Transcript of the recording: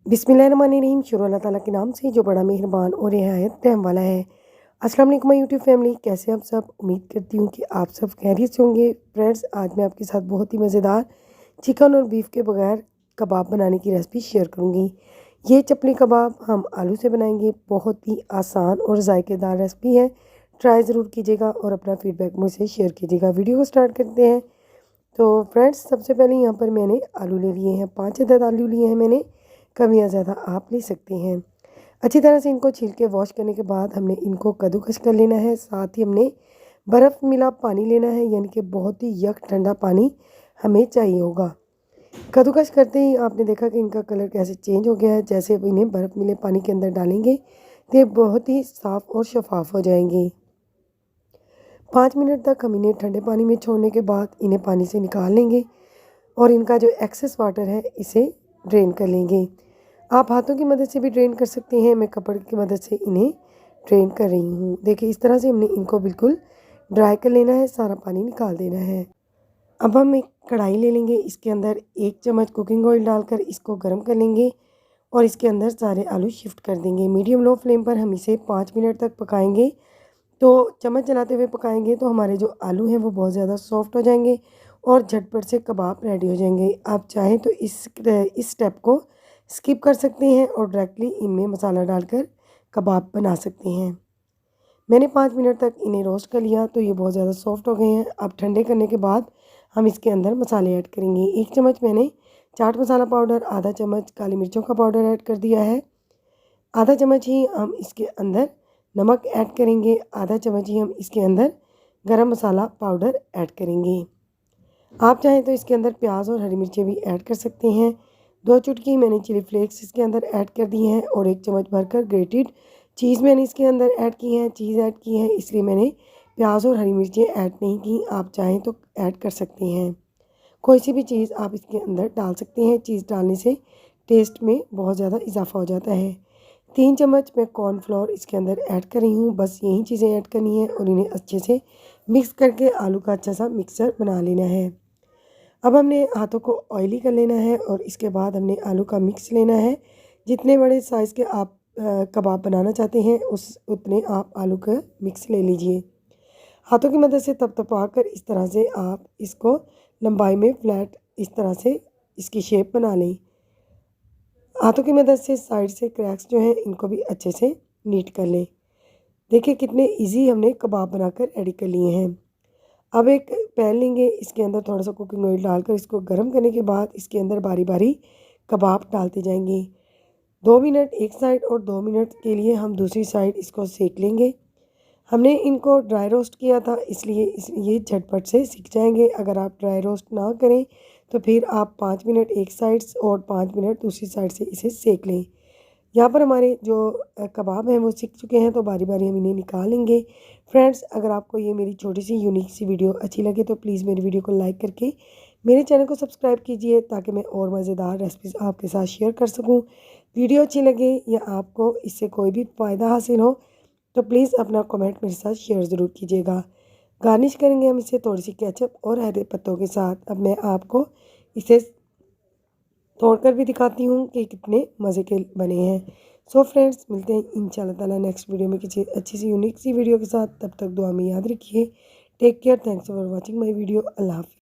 बिस्मिल्लाहिर्रहमानिर्रहीम। शुरू अल्लाह ताला के नाम से जो बड़ा मेहरबान और निहायत रहम वाला है। अस्सलाम वालेकुम माय यूट्यूब फैमिली, कैसे आप सब। उम्मीद करती हूँ कि आप सब खैरियत से होंगे। फ्रेंड्स, आज मैं आपके साथ बहुत ही मज़ेदार चिकन और बीफ के बगैर कबाब बनाने की रेसिपी शेयर करूँगी। ये चपली कबाब हम आलू से बनाएंगे। बहुत ही आसान और जायकेदार रेसिपी है, ट्राई ज़रूर कीजिएगा और अपना फीडबैक मुझसे शेयर कीजिएगा। वीडियो को स्टार्ट करते हैं। तो फ्रेंड्स, सबसे पहले यहाँ पर मैंने आलू ले लिए हैं, 5 अदद आलू लिए हैं मैंने। कम या ज़्यादा आप ले सकते हैं। अच्छी तरह से इनको छील के वॉश करने के बाद हमने इनको कद्दूकस कर लेना है। साथ ही हमने बर्फ़ मिला पानी लेना है, यानी कि बहुत ही यक ठंडा पानी हमें चाहिए होगा। कद्दूकस करते ही आपने देखा कि इनका कलर कैसे चेंज हो गया है। जैसे अब इन्हें बर्फ़ मिले पानी के अंदर डालेंगे तो ये बहुत ही साफ़ और शफाफ हो जाएंगे। 5 मिनट तक हम इन्हें ठंडे पानी में छोड़ने के बाद इन्हें पानी से निकाल लेंगे और इनका जो एक्सेस वाटर है इसे ड्रेन कर लेंगे। आप हाथों की मदद से भी ड्रेन कर सकते हैं, मैं कपड़े की मदद से इन्हें ड्रेन कर रही हूँ। देखिए, इस तरह से हमने इनको बिल्कुल ड्राई कर लेना है, सारा पानी निकाल देना है। अब हम एक कढ़ाई ले लेंगे, इसके अंदर 1 चम्मच कुकिंग ऑयल डालकर इसको गर्म कर लेंगे और इसके अंदर सारे आलू शिफ्ट कर देंगे। मीडियम लो फ्लेम पर हम इसे 5 मिनट तक पकाएंगे। तो चम्मच चलाते हुए पकाएंगे तो हमारे जो आलू हैं वो बहुत ज़्यादा सॉफ्ट हो जाएंगे और झटपट से कबाब रेडी हो जाएंगे। आप चाहें तो इस स्टेप को स्किप कर सकते हैं और डायरेक्टली इनमें मसाला डालकर कबाब बना सकते हैं। मैंने 5 मिनट तक इन्हें रोस्ट कर लिया तो ये बहुत ज़्यादा सॉफ्ट हो गए हैं। अब ठंडे करने के बाद हम इसके अंदर मसाले ऐड करेंगे। 1 चम्मच मैंने चाट मसाला पाउडर, आधा चम्मच काली मिर्चों का पाउडर ऐड कर दिया है। आधा चम्मच ही हम इसके अंदर नमक ऐड करेंगे। आधा चम्मच ही हम इसके अंदर गरम मसाला पाउडर ऐड करेंगे। आप चाहें तो इसके अंदर प्याज और हरी मिर्चें भी ऐड कर सकते हैं। 2 चुटकी मैंने चिली फ्लेक्स इसके अंदर ऐड कर दी हैं और 1 चम्मच भरकर ग्रेटेड चीज़ मैंने इसके अंदर ऐड की है। चीज़ ऐड की है इसलिए मैंने प्याज और हरी मिर्चें ऐड नहीं की। आप चाहें तो ऐड कर सकते हैं, कोई सी भी चीज़ आप इसके अंदर डाल सकते हैं। चीज़ डालने से टेस्ट में बहुत ज़्यादा इजाफा हो जाता है। 3 चम्मच मैं कॉर्नफ्लोर इसके अंदर ऐड कर रही हूँ। बस यही चीज़ें ऐड करनी है और इन्हें अच्छे से मिक्स करके आलू का अच्छा सा मिक्सचर बना लेना है। अब हमने हाथों को ऑयली कर लेना है और इसके बाद हमने आलू का मिक्स लेना है। जितने बड़े साइज़ के आप कबाब बनाना चाहते हैं उतने आप आलू का मिक्स ले लीजिए। हाथों की मदद से तपतपाकर इस तरह से आप इसको लंबाई में फ्लैट इस तरह से इसकी शेप बना लें। हाथों की मदद से साइड से क्रैक्स जो हैं इनको भी अच्छे से नीट कर लें। देखिए कितने इजी हमने कबाब बनाकर रेडी कर लिए हैं। अब एक पैन लेंगे, इसके अंदर थोड़ा सा कुकिंग ऑयल डालकर इसको गर्म करने के बाद इसके अंदर बारी बारी कबाब डालते जाएंगे। 2 मिनट एक साइड और 2 मिनट के लिए हम दूसरी साइड इसको सेक लेंगे। हमने इनको ड्राई रोस्ट किया था इसलिए ये झटपट से सिक जाएंगे। अगर आप ड्राई रोस्ट ना करें तो फिर आप 5 मिनट एक साइड और 5 मिनट दूसरी साइड से इसे सेक लें। यहाँ पर हमारे जो कबाब हैं वो सिक चुके हैं तो बारी बारी हम इन्हें निकालेंगे। फ्रेंड्स, अगर आपको ये मेरी छोटी सी यूनिक सी वीडियो अच्छी लगे तो प्लीज़ मेरी वीडियो को लाइक करके मेरे चैनल को सब्सक्राइब कीजिए ताकि मैं और मज़ेदार रेसिपीज़ आपके साथ शेयर कर सकूँ। वीडियो अच्छी लगे या आपको इससे कोई भी फ़ायदा हासिल हो तो प्लीज़ अपना कमेंट मेरे साथ शेयर ज़रूर कीजिएगा। गार्निश करेंगे हम इसे थोड़ी सी केचप और हरे पत्तों के साथ। अब मैं आपको इसे तोड़कर भी दिखाती हूँ कि कितने मज़े के बने हैं। सो फ्रेंड्स, मिलते हैं इंशाल्लाह ताला नेक्स्ट वीडियो में किसी अच्छी सी यूनिक सी वीडियो के साथ। तब तक दुआ में याद रखिए। Take care, thanks for watching my video. Allah हाफ़िज़।